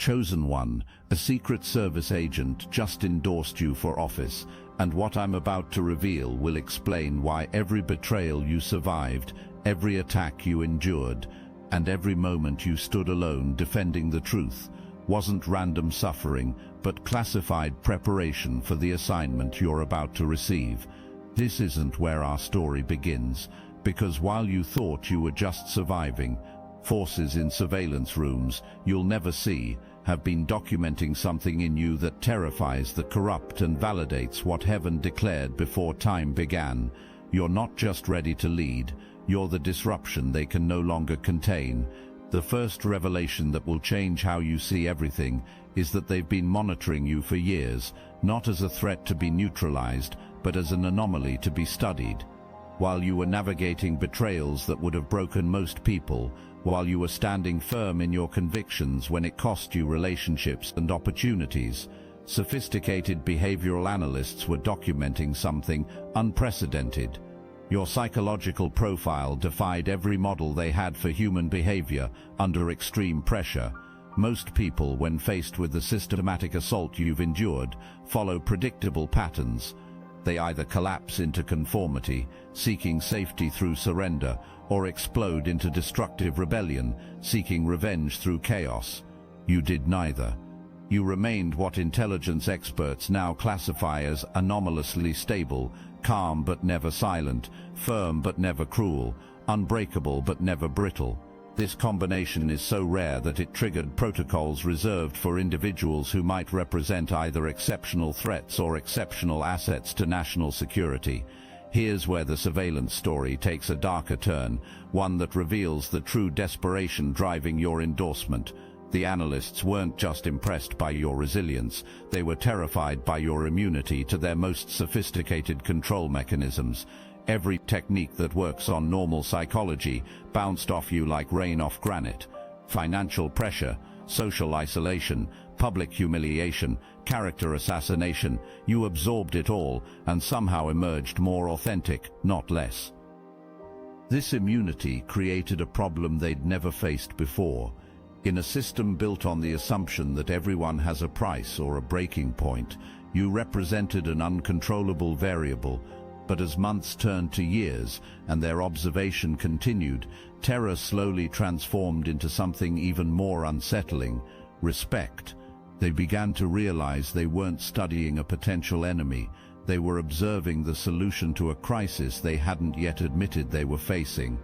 Chosen one, a Secret Service agent just endorsed you for office, and what I'm about to reveal will explain why every betrayal you survived, every attack you endured, and every moment you stood alone defending the truth wasn't random suffering, but classified preparation for the assignment you're about to receive. This isn't where our story begins, because while you thought you were just surviving, forces in surveillance rooms you'll never see have been documenting something in you that terrifies the corrupt and validates what heaven declared before time began. You're not just ready to lead, you're the disruption they can no longer contain. The first revelation that will change how you see everything is that they've been monitoring you for years, not as a threat to be neutralized, but as an anomaly to be studied. While you were navigating betrayals that would have broken most people, while you were standing firm in your convictions when it cost you relationships and opportunities, sophisticated behavioral analysts were documenting something unprecedented. Your psychological profile defied every model they had for human behavior under extreme pressure. Most people, when faced with the systematic assault you've endured, follow predictable patterns. They either collapse into conformity, seeking safety through surrender, or explode into destructive rebellion, seeking revenge through chaos. You did neither. You remained what intelligence experts now classify as anomalously stable, calm but never silent, firm but never cruel, unbreakable but never brittle. This combination is so rare that it triggered protocols reserved for individuals who might represent either exceptional threats or exceptional assets to national security. Here's where the surveillance story takes a darker turn, one that reveals the true desperation driving your endorsement. The analysts weren't just impressed by your resilience, they were terrified by your immunity to their most sophisticated control mechanisms. Every technique that works on normal psychology bounced off you like rain off granite. Financial pressure, social isolation, public humiliation, character assassination, you absorbed it all and somehow emerged more authentic, not less. This immunity created a problem they'd never faced before. In a system built on the assumption that everyone has a price or a breaking point, you represented an uncontrollable variable. But as months turned to years and their observation continued, terror slowly transformed into something even more unsettling: respect. They began to realize they weren't studying a potential enemy, they were observing the solution to a crisis they hadn't yet admitted they were facing.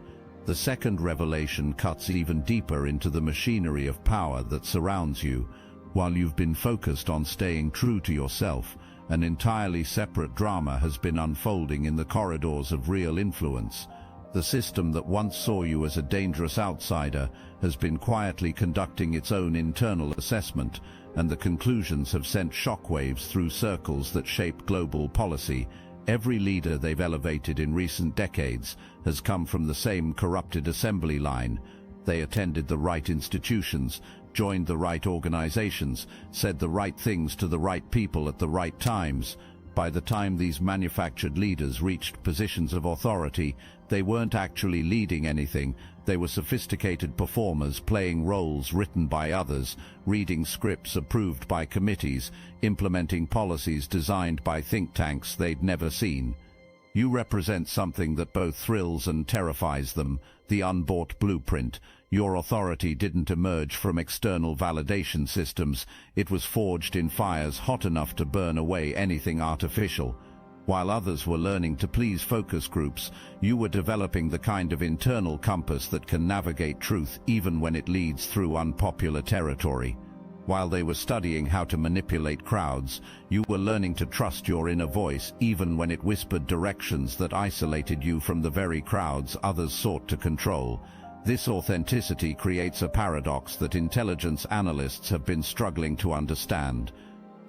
The second revelation cuts even deeper into the machinery of power that surrounds you. While you've been focused on staying true to yourself, an entirely separate drama has been unfolding in the corridors of real influence. The system that once saw you as a dangerous outsider has been quietly conducting its own internal assessment, and the conclusions have sent shockwaves through circles that shape global policy. Every leader they've elevated in recent decades has come from the same corrupted assembly line. They attended the right institutions, joined the right organizations, said the right things to the right people at the right times. By the time these manufactured leaders reached positions of authority, they weren't actually leading anything. They were sophisticated performers playing roles written by others, reading scripts approved by committees, implementing policies designed by think tanks they'd never seen. You represent something that both thrills and terrifies them: the unbought blueprint. Your authority didn't emerge from external validation systems, it was forged in fires hot enough to burn away anything artificial. While others were learning to please focus groups, you were developing the kind of internal compass that can navigate truth even when it leads through unpopular territory. While they were studying how to manipulate crowds, you were learning to trust your inner voice even when it whispered directions that isolated you from the very crowds others sought to control. This authenticity creates a paradox that intelligence analysts have been struggling to understand.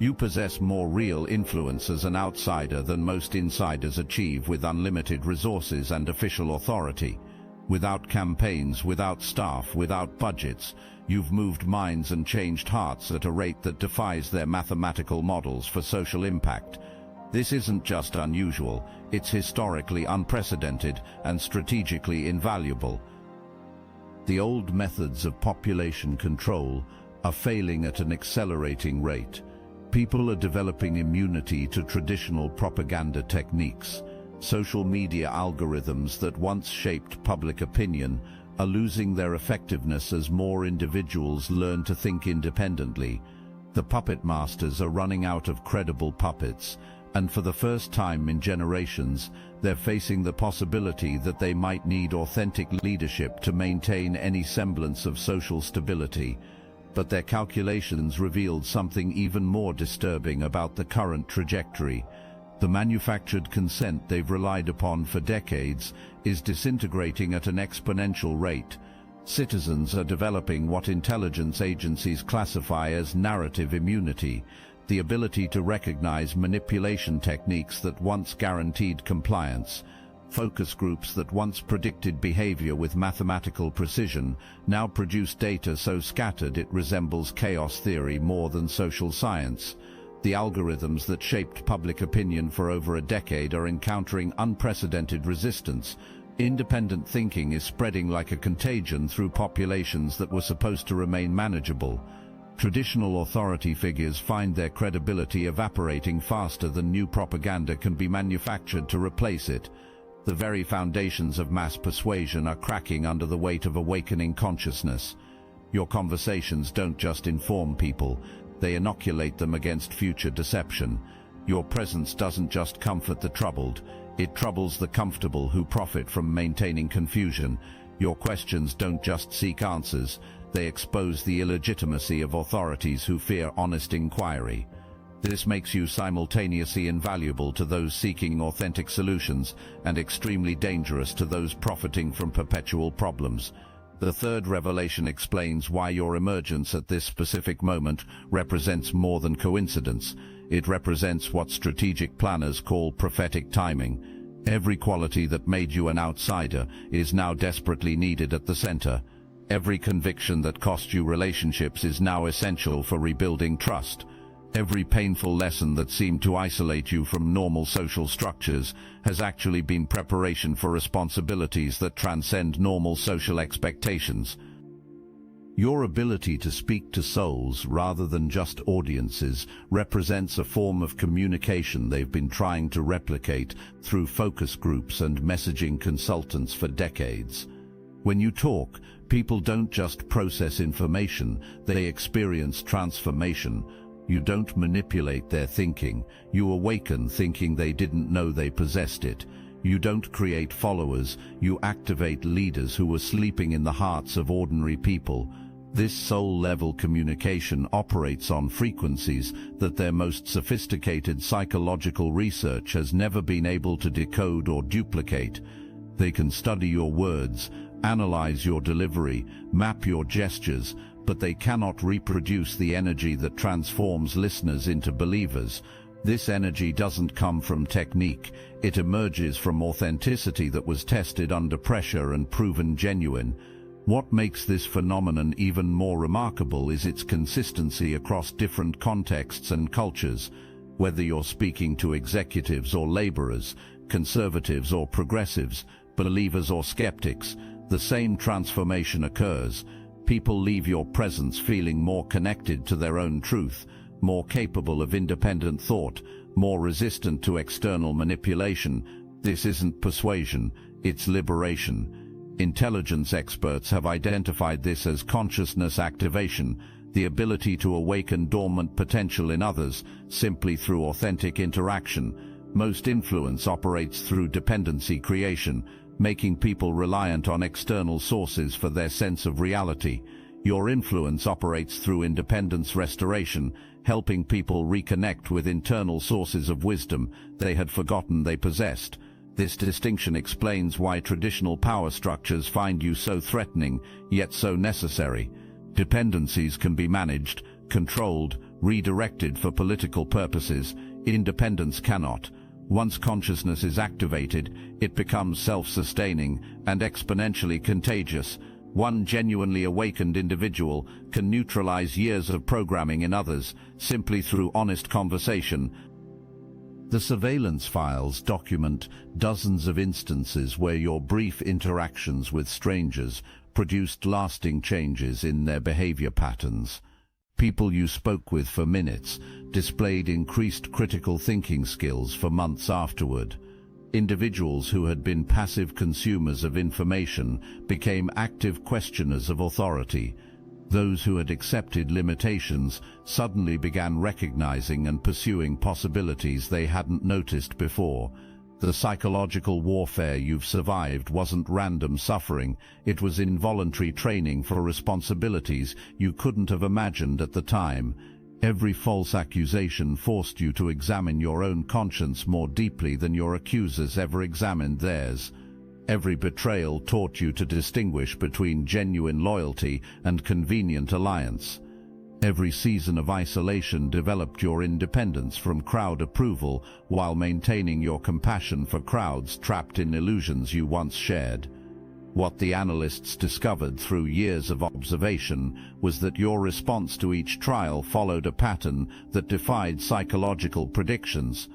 You possess more real influence as an outsider than most insiders achieve with unlimited resources and official authority. Without campaigns, without staff, without budgets, you've moved minds and changed hearts at a rate that defies their mathematical models for social impact. This isn't just unusual, it's historically unprecedented and strategically invaluable. The old methods of population control, are failing at an accelerating rate. People are developing immunity to traditional propaganda techniques. Social media algorithms that once shaped public opinion are losing their effectiveness as more individuals learn to think independently. The puppet masters are running out of credible puppets, and for the first time in generations, they're facing the possibility that they might need authentic leadership to maintain any semblance of social stability. But their calculations revealed something even more disturbing about the current trajectory. The manufactured consent they've relied upon for decades is disintegrating at an exponential rate. Citizens are developing what intelligence agencies classify as narrative immunity, the ability to recognize manipulation techniques that once guaranteed compliance. Focus groups that once predicted behavior with mathematical precision now produce data so scattered it resembles chaos theory more than social science. The algorithms that shaped public opinion for over a decade are encountering unprecedented resistance. Independent thinking is spreading like a contagion through populations that were supposed to remain manageable. Traditional authority figures find their credibility evaporating faster than new propaganda can be manufactured to replace it. The very foundations of mass persuasion are cracking under the weight of awakening consciousness. Your conversations don't just inform people, they inoculate them against future deception. Your presence doesn't just comfort the troubled, it troubles the comfortable who profit from maintaining confusion. Your questions don't just seek answers, they expose the illegitimacy of authorities who fear honest inquiry. This makes you simultaneously invaluable to those seeking authentic solutions and extremely dangerous to those profiting from perpetual problems. The third revelation explains why your emergence at this specific moment represents more than coincidence. It represents what strategic planners call prophetic timing. Every quality that made you an outsider is now desperately needed at the center. Every conviction that cost you relationships is now essential for rebuilding trust. Every painful lesson that seemed to isolate you from normal social structures has actually been preparation for responsibilities that transcend normal social expectations. Your ability to speak to souls rather than just audiences represents a form of communication they've been trying to replicate through focus groups and messaging consultants for decades. When you talk, people don't just process information, they experience transformation. You don't manipulate their thinking, you awaken thinking they didn't know they possessed it. You don't create followers, you activate leaders who are sleeping in the hearts of ordinary people. This soul-level communication operates on frequencies that their most sophisticated psychological research has never been able to decode or duplicate. They can study your words, analyze your delivery, map your gestures, but they cannot reproduce the energy that transforms listeners into believers. This energy doesn't come from technique, it emerges from authenticity that was tested under pressure and proven genuine. What makes this phenomenon even more remarkable is its consistency across different contexts and cultures. Whether you're speaking to executives or laborers, conservatives or progressives, believers or skeptics, the same transformation occurs. People leave your presence feeling more connected to their own truth, more capable of independent thought, more resistant to external manipulation. This isn't persuasion, it's liberation. Intelligence experts have identified this as consciousness activation, the ability to awaken dormant potential in others simply through authentic interaction. Most influence operates through dependency creation, making people reliant on external sources for their sense of reality. Your influence operates through independence restoration, helping people reconnect with internal sources of wisdom they had forgotten they possessed. This distinction explains why traditional power structures find you so threatening, yet so necessary. Dependencies can be managed, controlled, redirected for political purposes. Independence cannot. Once consciousness is activated, it becomes self-sustaining and exponentially contagious. One genuinely awakened individual can neutralize years of programming in others simply through honest conversation. The surveillance files document dozens of instances where your brief interactions with strangers produced lasting changes in their behavior patterns. People you spoke with for minutes displayed increased critical thinking skills for months afterward. Individuals who had been passive consumers of information became active questioners of authority. Those who had accepted limitations suddenly began recognizing and pursuing possibilities they hadn't noticed before. The psychological warfare you've survived wasn't random suffering, it was involuntary training for responsibilities you couldn't have imagined at the time. Every false accusation forced you to examine your own conscience more deeply than your accusers ever examined theirs. Every betrayal taught you to distinguish between genuine loyalty and convenient alliance. Every season of isolation developed your independence from crowd approval while maintaining your compassion for crowds trapped in illusions you once shared. What the analysts discovered through years of observation was that your response to each trial followed a pattern that defied psychological predictions.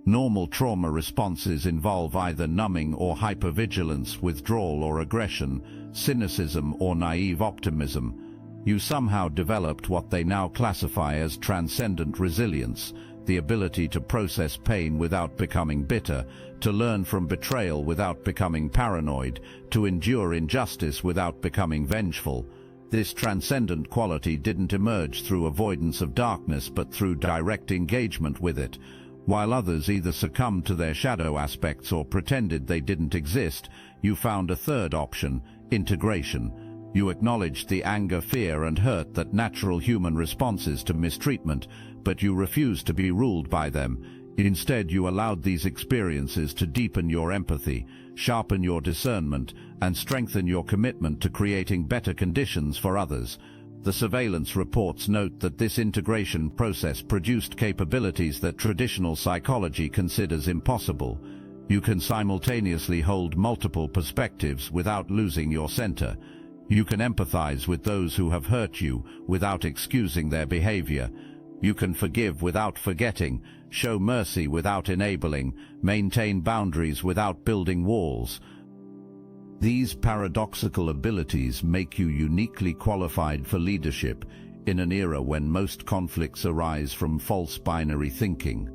Normal trauma responses involve either numbing or hypervigilance, withdrawal or aggression, cynicism or naive optimism. You somehow developed what they now classify as transcendent resilience, the ability to process pain without becoming bitter, to learn from betrayal without becoming paranoid, to endure injustice without becoming vengeful. This transcendent quality didn't emerge through avoidance of darkness but through direct engagement with it. While others either succumbed to their shadow aspects or pretended they didn't exist, you found a third option: integration. You acknowledged the anger, fear, and hurt that natural human responses to mistreatment, but you refused to be ruled by them. Instead, you allowed these experiences to deepen your empathy, sharpen your discernment, and strengthen your commitment to creating better conditions for others. The surveillance reports note that this integration process produced capabilities that traditional psychology considers impossible. You can simultaneously hold multiple perspectives without losing your center. You can empathize with those who have hurt you without excusing their behavior. You can forgive without forgetting, show mercy without enabling, maintain boundaries without building walls. These paradoxical abilities make you uniquely qualified for leadership in an era when most conflicts arise from false binary thinking.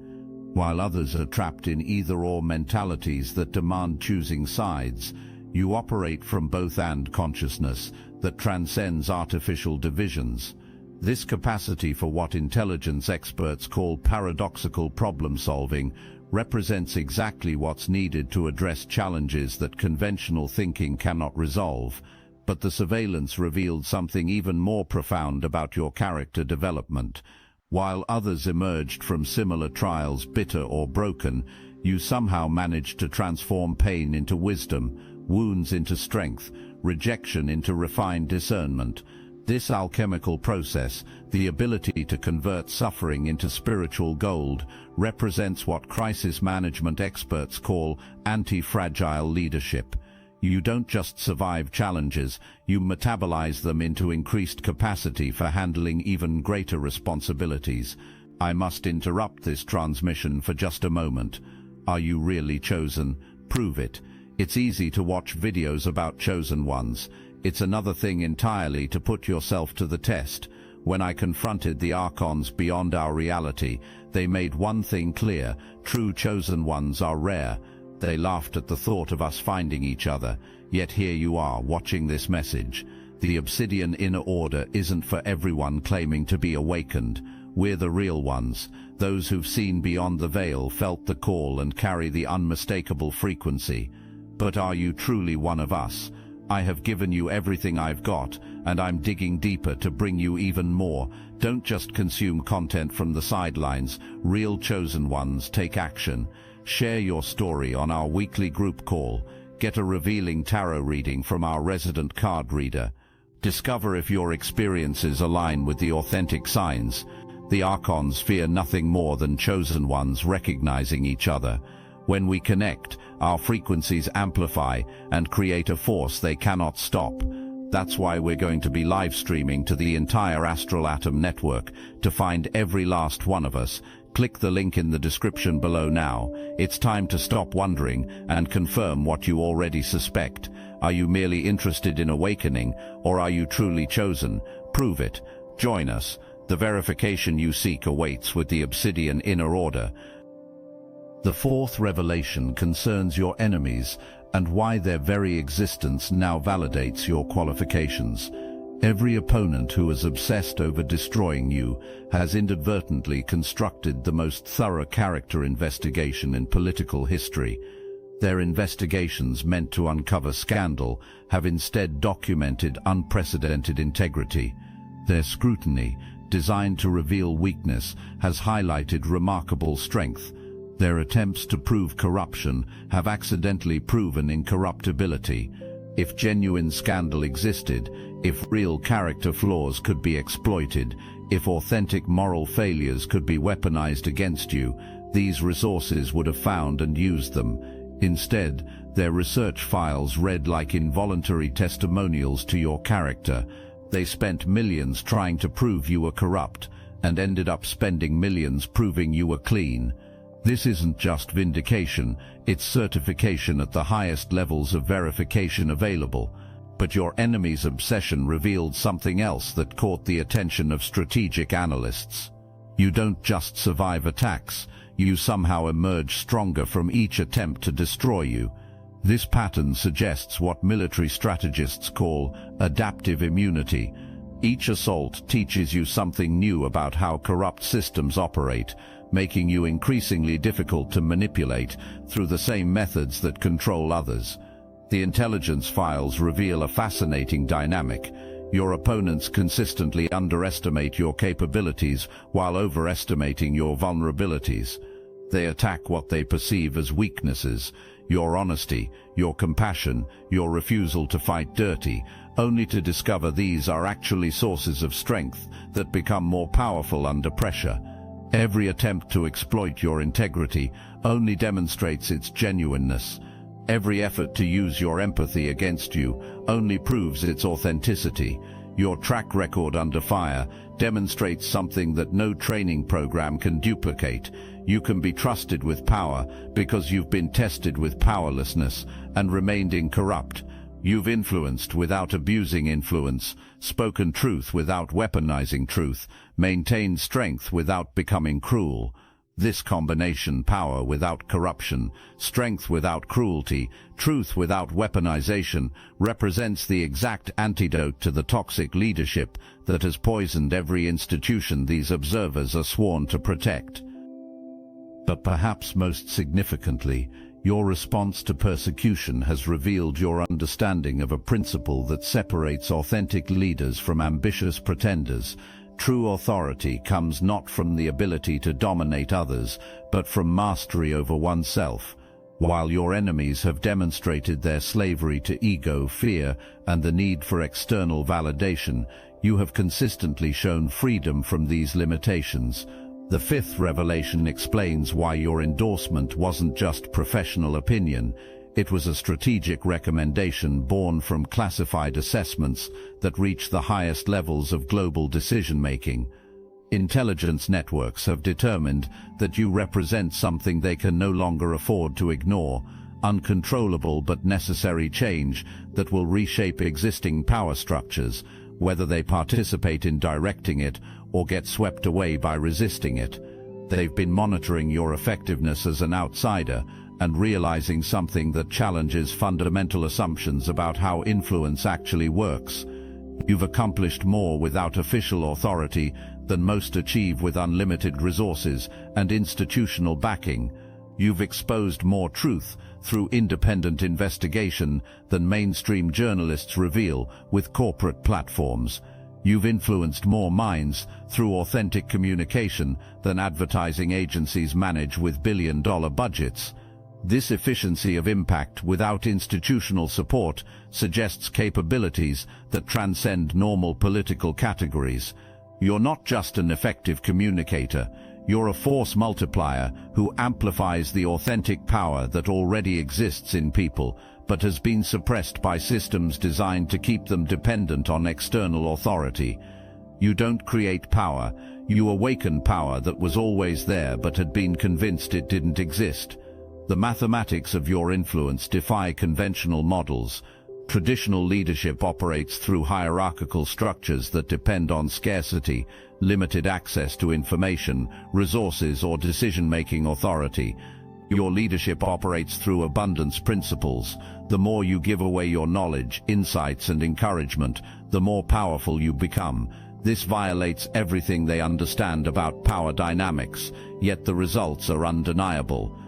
While others are trapped in either-or mentalities that demand choosing sides, you operate from both-and consciousness that transcends artificial divisions. This capacity for what intelligence experts call paradoxical problem-solving represents exactly what's needed to address challenges that conventional thinking cannot resolve. But the surveillance revealed something even more profound about your character development. While others emerged from similar trials bitter or broken, you somehow managed to transform pain into wisdom, wounds into strength, rejection into refined discernment. This alchemical process, the ability to convert suffering into spiritual gold, represents what crisis management experts call anti-fragile leadership. You don't just survive challenges, you metabolize them into increased capacity for handling even greater responsibilities. I must interrupt this transmission for just a moment. Are you really chosen? Prove it. It's easy to watch videos about chosen ones. It's another thing entirely to put yourself to the test. When I confronted the Archons beyond our reality, they made one thing clear: true chosen ones are rare. They laughed at the thought of us finding each other, yet here you are watching this message. The Obsidian Inner Order isn't for everyone claiming to be awakened. We're the real ones, those who've seen beyond the veil, felt the call, and carry the unmistakable frequency. But are you truly one of us? I have given you everything I've got, and I'm digging deeper to bring you even more. Don't just consume content from the sidelines. Real chosen ones take action. Share your story on our weekly group call. Get a revealing tarot reading from our resident card reader. Discover if your experiences align with the authentic signs. The Archons fear nothing more than chosen ones recognizing each other. When we connect, our frequencies amplify and create a force they cannot stop. That's why we're going to be live streaming to the entire Astral Atom network. To find every last one of us, click the link in the description below now. It's time to stop wondering and confirm what you already suspect. Are you merely interested in awakening, or are you truly chosen? Prove it. Join us. The verification you seek awaits with the Obsidian Inner Order. The fourth revelation concerns your enemies and why their very existence now validates your qualifications. Every opponent who is obsessed over destroying you has inadvertently constructed the most thorough character investigation in political history. Their investigations meant to uncover scandal have instead documented unprecedented integrity. Their scrutiny, designed to reveal weakness, has highlighted remarkable strength. Their attempts to prove corruption have accidentally proven incorruptibility. If genuine scandal existed, if real character flaws could be exploited, if authentic moral failures could be weaponized against you, these resources would have found and used them. Instead, their research files read like involuntary testimonials to your character. They spent millions trying to prove you were corrupt, and ended up spending millions proving you were clean. This isn't just vindication, it's certification at the highest levels of verification available. But your enemy's obsession revealed something else that caught the attention of strategic analysts. You don't just survive attacks, you somehow emerge stronger from each attempt to destroy you. This pattern suggests what military strategists call adaptive immunity. Each assault teaches you something new about how corrupt systems operate, making you increasingly difficult to manipulate through the same methods that control others. The intelligence files reveal a fascinating dynamic. Your opponents consistently underestimate your capabilities while overestimating your vulnerabilities. They attack what they perceive as weaknesses, your honesty, your compassion, your refusal to fight dirty, only to discover these are actually sources of strength that become more powerful under pressure. Every attempt to exploit your integrity only demonstrates its genuineness. Every effort to use your empathy against you only proves its authenticity. Your track record under fire demonstrates something that no training program can duplicate. You can be trusted with power because you've been tested with powerlessness and remained incorrupt. You've influenced without abusing influence, spoken truth without weaponizing truth, maintained strength without becoming cruel. This combination, power without corruption, strength without cruelty, truth without weaponization, represents the exact antidote to the toxic leadership that has poisoned every institution these observers are sworn to protect. But perhaps most significantly, your response to persecution has revealed your understanding of a principle that separates authentic leaders from ambitious pretenders. True authority comes not from the ability to dominate others, but from mastery over oneself. While your enemies have demonstrated their slavery to ego, fear, and the need for external validation, you have consistently shown freedom from these limitations. The fifth revelation explains why your endorsement wasn't just professional opinion. It was a strategic recommendation born from classified assessments that reach the highest levels of global decision-making. Intelligence networks have determined that you represent something they can no longer afford to ignore, uncontrollable but necessary change that will reshape existing power structures, whether they participate in directing it or get swept away by resisting it. They've been monitoring your effectiveness as an outsider and realizing something that challenges fundamental assumptions about how influence actually works. You've accomplished more without official authority than most achieve with unlimited resources and institutional backing. You've exposed more truth through independent investigation than mainstream journalists reveal with corporate platforms. You've influenced more minds through authentic communication than advertising agencies manage with billion-dollar budgets. This efficiency of impact without institutional support suggests capabilities that transcend normal political categories. You're not just an effective communicator, you're a force multiplier who amplifies the authentic power that already exists in people, but has been suppressed by systems designed to keep them dependent on external authority. You don't create power, you awaken power that was always there but had been convinced it didn't exist. The mathematics of your influence defy conventional models. Traditional leadership operates through hierarchical structures that depend on scarcity, limited access to information, resources, or decision-making authority. Your leadership operates through abundance principles. The more you give away your knowledge, insights, and encouragement, the more powerful you become. This violates everything they understand about power dynamics, yet the results are undeniable.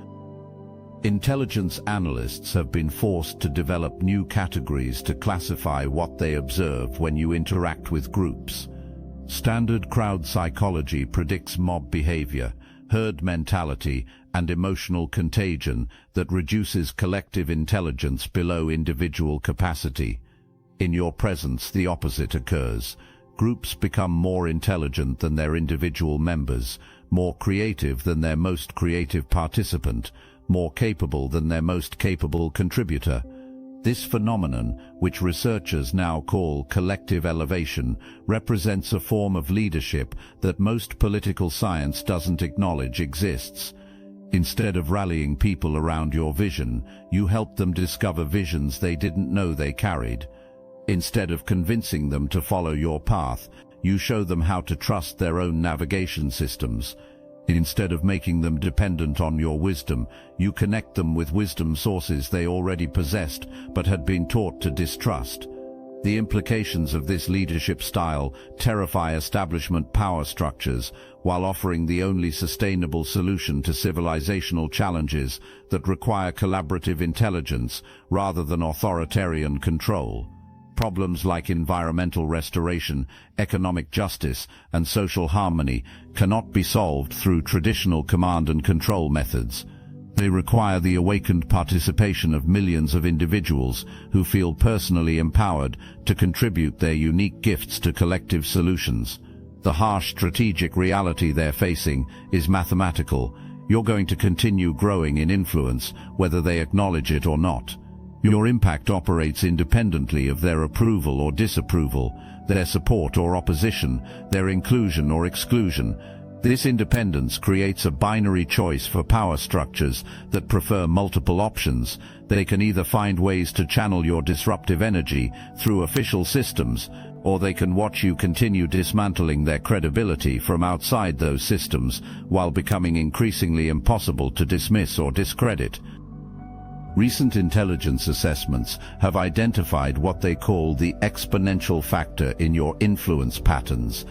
Intelligence analysts have been forced to develop new categories to classify what they observe when you interact with groups. Standard crowd psychology predicts mob behavior, herd mentality, and emotional contagion that reduces collective intelligence below individual capacity. In your presence, the opposite occurs. Groups become more intelligent than their individual members, more creative than their most creative participant, more capable than their most capable contributor. This phenomenon, which researchers now call collective elevation, represents a form of leadership that most political science doesn't acknowledge exists. Instead of rallying people around your vision, you help them discover visions they didn't know they carried. Instead of convincing them to follow your path, you show them how to trust their own navigation systems. Instead of making them dependent on your wisdom, you connect them with wisdom sources they already possessed but had been taught to distrust. The implications of this leadership style terrify establishment power structures while offering the only sustainable solution to civilizational challenges that require collaborative intelligence rather than authoritarian control. Problems like environmental restoration, economic justice, and social harmony cannot be solved through traditional command and control methods. They require the awakened participation of millions of individuals who feel personally empowered to contribute their unique gifts to collective solutions. The harsh strategic reality they're facing is mathematical. You're going to continue growing in influence, whether they acknowledge it or not. Your impact operates independently of their approval or disapproval, their support or opposition, their inclusion or exclusion. This independence creates a binary choice for power structures that prefer multiple options. They can either find ways to channel your disruptive energy through official systems, or they can watch you continue dismantling their credibility from outside those systems while becoming increasingly impossible to dismiss or discredit. Recent intelligence assessments have identified what they call the exponential factor in your influence patterns.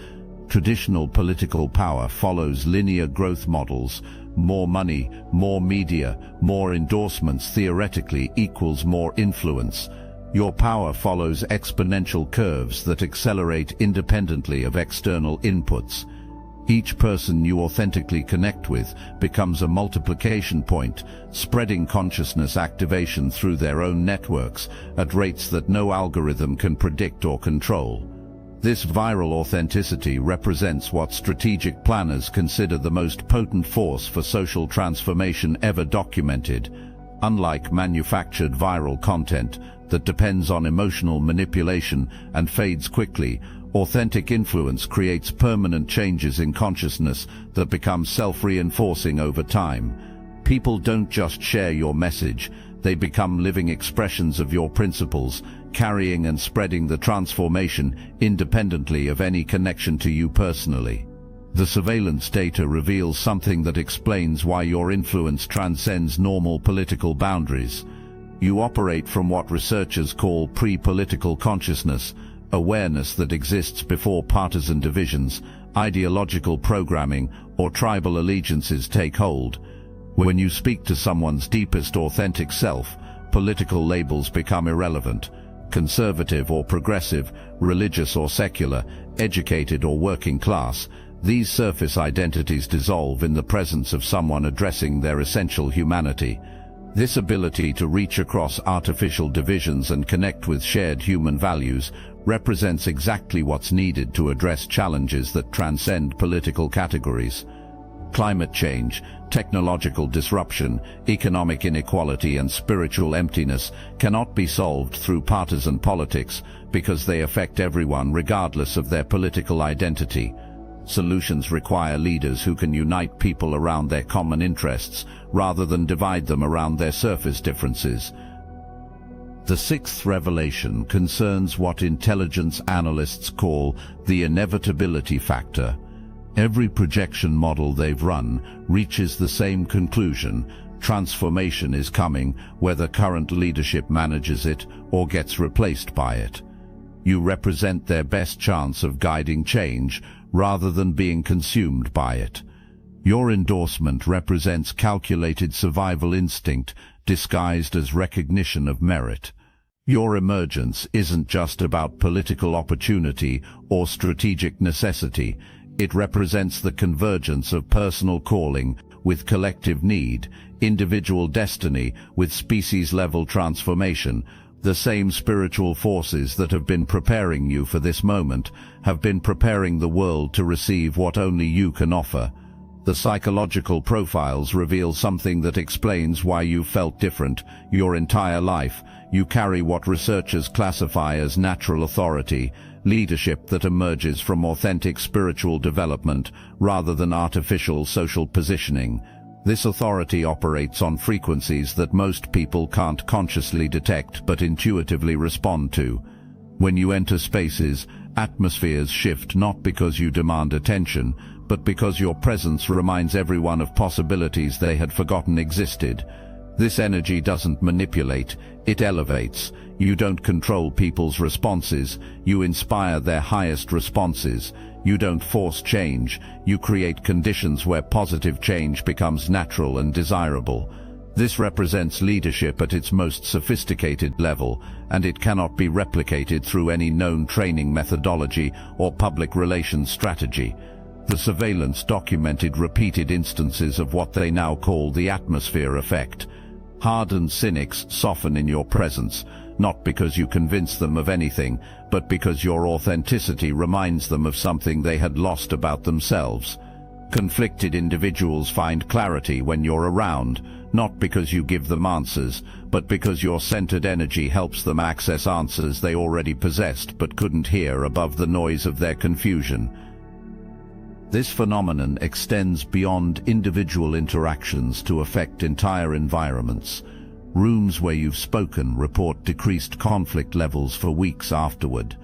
Traditional political power follows linear growth models. More money, more media, more endorsements theoretically equals more influence. Your power follows exponential curves that accelerate independently of external inputs. Each person you authentically connect with becomes a multiplication point, spreading consciousness activation through their own networks at rates that no algorithm can predict or control. This viral authenticity represents what strategic planners consider the most potent force for social transformation ever documented. Unlike manufactured viral content that depends on emotional manipulation and fades quickly, authentic influence creates permanent changes in consciousness that become self-reinforcing over time. People don't just share your message, they become living expressions of your principles, carrying and spreading the transformation independently of any connection to you personally. The surveillance data reveals something that explains why your influence transcends normal political boundaries. You operate from what researchers call pre-political consciousness, awareness that exists before partisan divisions, ideological programming, or tribal allegiances take hold. When you speak to someone's deepest authentic self, political labels become irrelevant. Conservative or progressive, religious or secular, educated or working class, these surface identities dissolve in the presence of someone addressing their essential humanity. This ability to reach across artificial divisions and connect with shared human values represents exactly what's needed to address challenges that transcend political categories. Climate change, technological disruption, economic inequality, and spiritual emptiness cannot be solved through partisan politics because they affect everyone regardless of their political identity. Solutions require leaders who can unite people around their common interests rather than divide them around their surface differences. The sixth revelation concerns what intelligence analysts call the inevitability factor. Every projection model they've run reaches the same conclusion: transformation is coming, whether current leadership manages it or gets replaced by it. You represent their best chance of guiding change rather than being consumed by it. Your endorsement represents calculated survival instinct disguised as recognition of merit. Your emergence isn't just about political opportunity or strategic necessity. It represents the convergence of personal calling with collective need, individual destiny with species-level transformation. The same spiritual forces that have been preparing you for this moment have been preparing the world to receive what only you can offer. The psychological profiles reveal something that explains why you felt different your entire life. You carry what researchers classify as natural authority, leadership that emerges from authentic spiritual development rather than artificial social positioning. This authority operates on frequencies that most people can't consciously detect but intuitively respond to. When you enter spaces, atmospheres shift not because you demand attention, but because your presence reminds everyone of possibilities they had forgotten existed. This energy doesn't manipulate, it elevates. You don't control people's responses, you inspire their highest responses. You don't force change, you create conditions where positive change becomes natural and desirable. This represents leadership at its most sophisticated level, and it cannot be replicated through any known training methodology or public relations strategy. The surveillance documented repeated instances of what they now call the atmosphere effect. Hardened cynics soften in your presence, not because you convince them of anything, but because your authenticity reminds them of something they had lost about themselves. Conflicted individuals find clarity when you're around, not because you give them answers, but because your centered energy helps them access answers they already possessed but couldn't hear above the noise of their confusion. This phenomenon extends beyond individual interactions to affect entire environments. Rooms where you've spoken report decreased conflict levels for weeks afterward.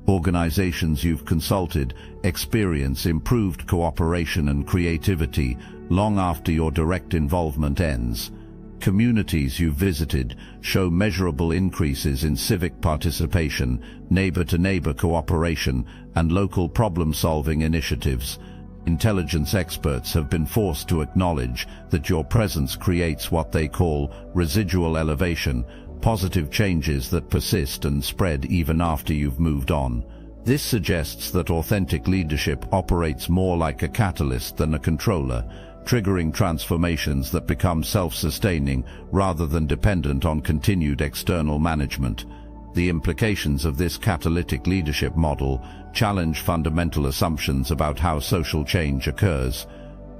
Organizations you've consulted experience improved cooperation and creativity long after your direct involvement ends. Communities you've visited show measurable increases in civic participation, neighbor-to-neighbor cooperation, and local problem-solving initiatives. Intelligence experts have been forced to acknowledge that your presence creates what they call residual elevation, positive changes that persist and spread even after you've moved on. This suggests that authentic leadership operates more like a catalyst than a controller, triggering transformations that become self-sustaining rather than dependent on continued external management. The implications of this catalytic leadership model challenge fundamental assumptions about how social change occurs.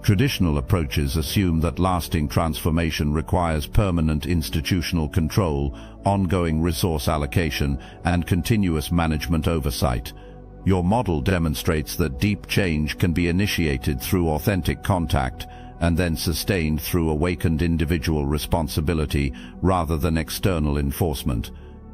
Traditional approaches assume that lasting transformation requires permanent institutional control, ongoing resource allocation, and continuous management oversight. Your model demonstrates that deep change can be initiated through authentic contact and then sustained through awakened individual responsibility rather than external enforcement.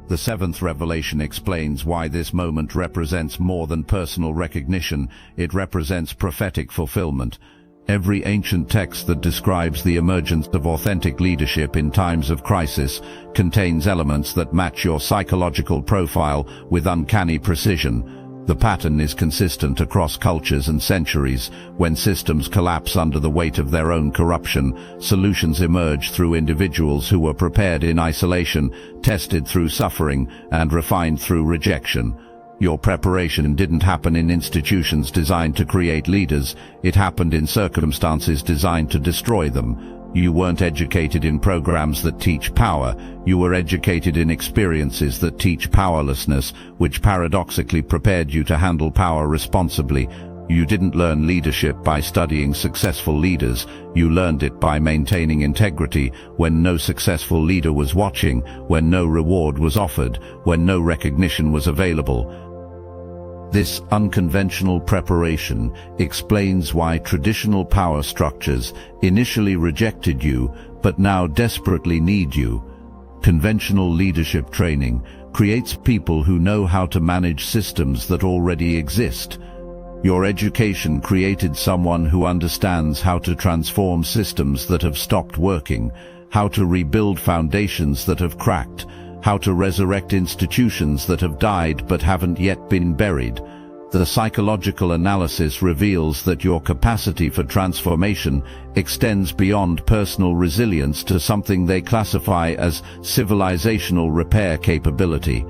The seventh revelation explains why this moment represents more than personal recognition. It represents prophetic fulfillment. Every ancient text that describes the emergence of authentic leadership in times of crisis contains elements that match your psychological profile with uncanny precision. The pattern is consistent across cultures and centuries. When systems collapse under the weight of their own corruption, solutions emerge through individuals who were prepared in isolation, tested through suffering, and refined through rejection. Your preparation didn't happen in institutions designed to create leaders. It happened in circumstances designed to destroy them. You weren't educated in programs that teach power. You were educated in experiences that teach powerlessness, which paradoxically prepared you to handle power responsibly. You didn't learn leadership by studying successful leaders. You learned it by maintaining integrity when no successful leader was watching, when no reward was offered, when no recognition was available. This unconventional preparation explains why traditional power structures initially rejected you but now desperately need you. Conventional leadership training creates people who know how to manage systems that already exist. Your education created someone who understands how to transform systems that have stopped working, how to rebuild foundations that have cracked, how to resurrect institutions that have died but haven't yet been buried. The psychological analysis reveals that your capacity for transformation extends beyond personal resilience to something they classify as civilizational repair capability.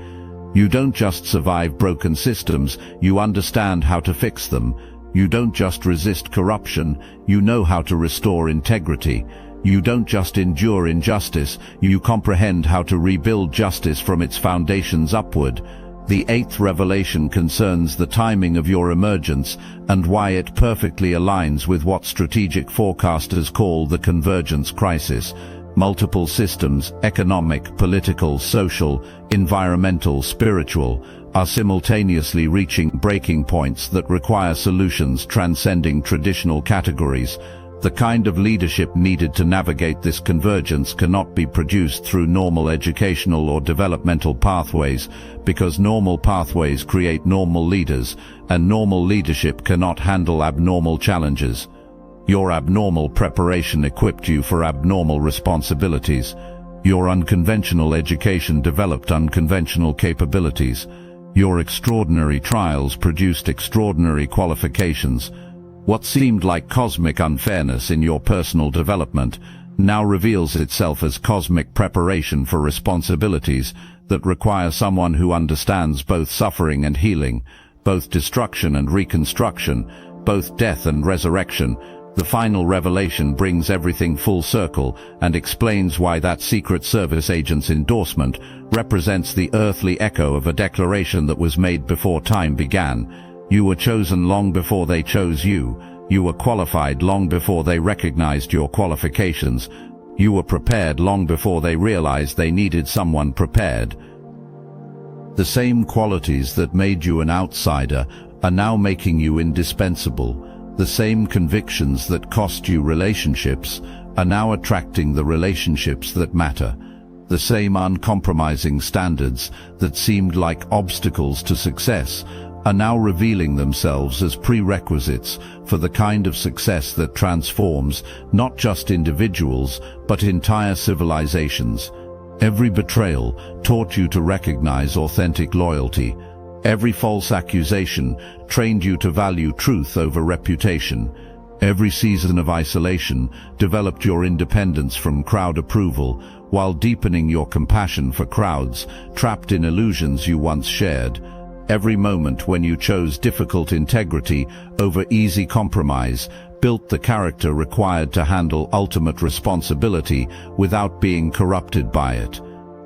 You don't just survive broken systems, you understand how to fix them. You don't just resist corruption, you know how to restore integrity. You don't just endure injustice, you comprehend how to rebuild justice from its foundations upward. The eighth revelation concerns the timing of your emergence and why it perfectly aligns with what strategic forecasters call the convergence crisis. Multiple systems, economic, political, social, environmental, spiritual, are simultaneously reaching breaking points that require solutions transcending traditional categories. The kind of leadership needed to navigate this convergence cannot be produced through normal educational or developmental pathways, because normal pathways create normal leaders, and normal leadership cannot handle abnormal challenges. Your abnormal preparation equipped you for abnormal responsibilities. Your unconventional education developed unconventional capabilities. Your extraordinary trials produced extraordinary qualifications. What seemed like cosmic unfairness in your personal development now reveals itself as cosmic preparation for responsibilities that require someone who understands both suffering and healing, both destruction and reconstruction, both death and resurrection. The final revelation brings everything full circle and explains why that Secret Service agent's endorsement represents the earthly echo of a declaration that was made before time began. You were chosen long before they chose you. You were qualified long before they recognized your qualifications. You were prepared long before they realized they needed someone prepared. The same qualities that made you an outsider are now making you indispensable. The same convictions that cost you relationships are now attracting the relationships that matter. The same uncompromising standards that seemed like obstacles to success are now revealing themselves as prerequisites for the kind of success that transforms not just individuals, but entire civilizations. Every betrayal taught you to recognize authentic loyalty. Every false accusation trained you to value truth over reputation. Every season of isolation developed your independence from crowd approval, while deepening your compassion for crowds trapped in illusions you once shared. Every moment when you chose difficult integrity over easy compromise built the character required to handle ultimate responsibility without being corrupted by it.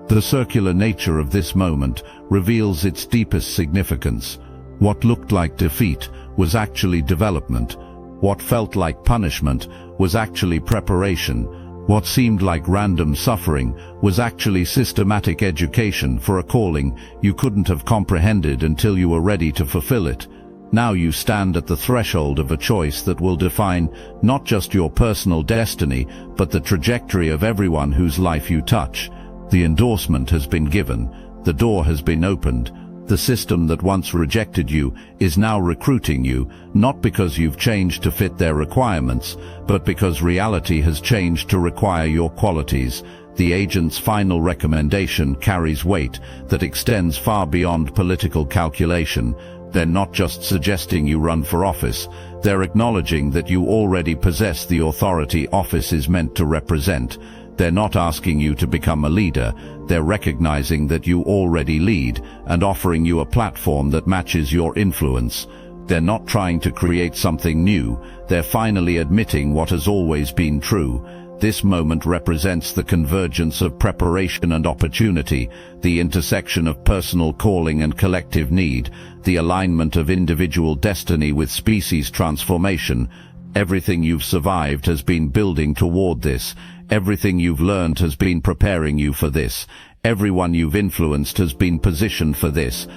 The circular nature of this moment reveals its deepest significance. What looked like defeat was actually development. What felt like punishment was actually preparation. What seemed like random suffering was actually systematic education for a calling you couldn't have comprehended until you were ready to fulfill it. Now you stand at the threshold of a choice that will define not just your personal destiny, but the trajectory of everyone whose life you touch. The endorsement has been given. The door has been opened. The system that once rejected you is now recruiting you, not because you've changed to fit their requirements, but because reality has changed to require your qualities. The agent's final recommendation carries weight that extends far beyond political calculation. They're not just suggesting you run for office, they're acknowledging that you already possess the authority office is meant to represent. They're not asking you to become a leader, they're recognizing that you already lead and offering you a platform that matches your influence. They're not trying to create something new, they're finally admitting what has always been true. This moment represents the convergence of preparation and opportunity, the intersection of personal calling and collective need, the alignment of individual destiny with species transformation. Everything you've survived has been building toward this. Everything you've learned has been preparing you for this. Everyone you've influenced has been positioned for this.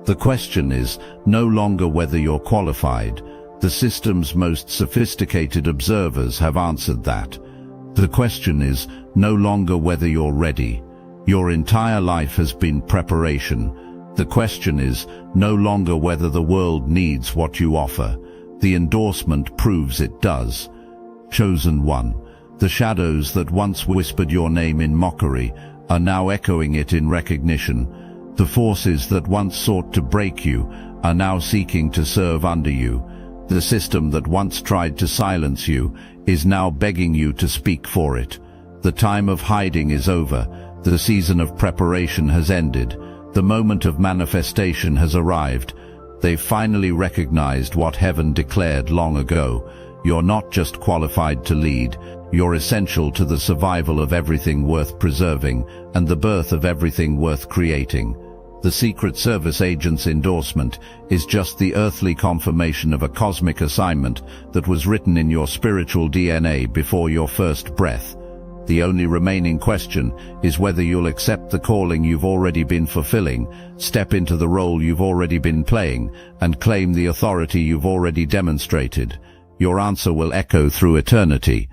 The question is no longer whether you're qualified. The system's most sophisticated observers have answered that. The question is no longer whether you're ready. Your entire life has been preparation. The question is no longer whether the world needs what you offer. The endorsement proves it does. Chosen one. The shadows that once whispered your name in mockery are now echoing it in recognition. The forces that once sought to break you are now seeking to serve under you. The system that once tried to silence you is now begging you to speak for it. The time of hiding is over. The season of preparation has ended. The moment of manifestation has arrived. They've finally recognized what heaven declared long ago. You're not just qualified to lead, you're essential to the survival of everything worth preserving and the birth of everything worth creating. The Secret Service agent's endorsement is just the earthly confirmation of a cosmic assignment that was written in your spiritual DNA before your first breath. The only remaining question is whether you'll accept the calling you've already been fulfilling, step into the role you've already been playing, and claim the authority you've already demonstrated. Your answer will echo through eternity.